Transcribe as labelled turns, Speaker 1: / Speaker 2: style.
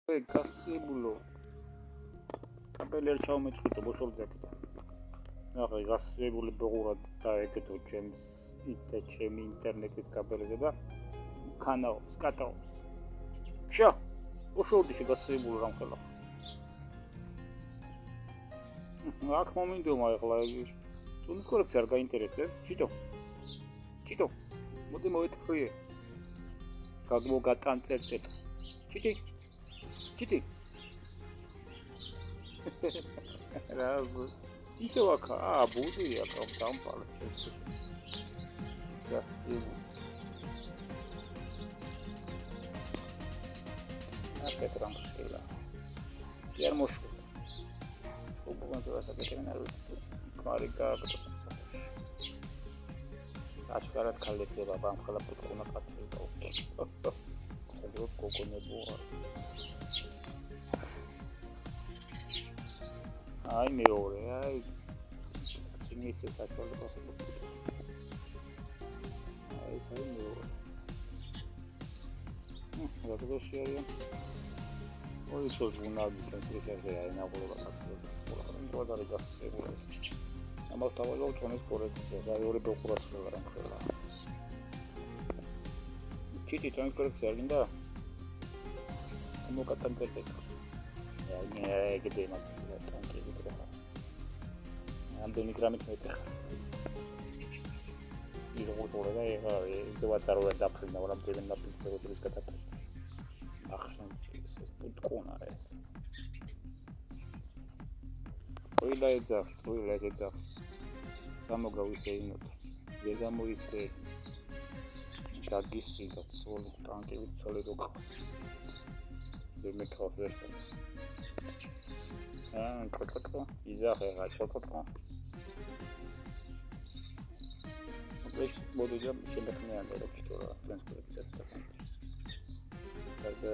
Speaker 1: გასიბულო კაბელი არ ჩავმეწყვიტო ბოშოლძაკი ახლა გასიბული ბეღურად დაეკეთო ჩემს ჩემი ინტერნეტის კაბელიზე და ქანაო სკატაო შა ბოშოლდი გასიბული რამ ხელა აქ მომინდომა ახლა თუნდაც კორექცია არ გაინტერესებს ჩიტო მოდი მოეთხრიე გაგმოგატანწერწეთ ჩიტი რა ისე ვაკა ბუდია კამპალ გასიბული აკეთ რამ ხელა იარ მოშო მარიკა აშკარად ქალეთება ბამხელა პუტკუნა კაცი და ხოდრო კოკონებოა აი მეორე აი წინისე საჭიროა აი საერთოდ მეორე რა შეიძლება ой что звонали конкретно я набрала как-то вот გასებულა ამას თავაზობ თონის კორექცია და ორი ბეყურას ხელა რამ ხელა ჩიტი თონის კორექცია გინდა მოკატანწერეთ აი ეგდემა თანკი ვიტყვა ამდენი გრამით მეტეხა იყო თორე და ეხა დევატარო დაფრინდა ვარ ამდენი დაფრინდა გადათა ახლა პუტკუნა ეს ყველა ეძახს გამოგავისეინოთ ზეგამოიცე გაგისიდა ცოლი ტანკივით ცოლი როქავს მეკავს ვერსა კოტკოტკო იზახე რა კოტკოტკო ეს მოდუჯა შემეხნე ანდერებს თორა ტრანსპორტაცია და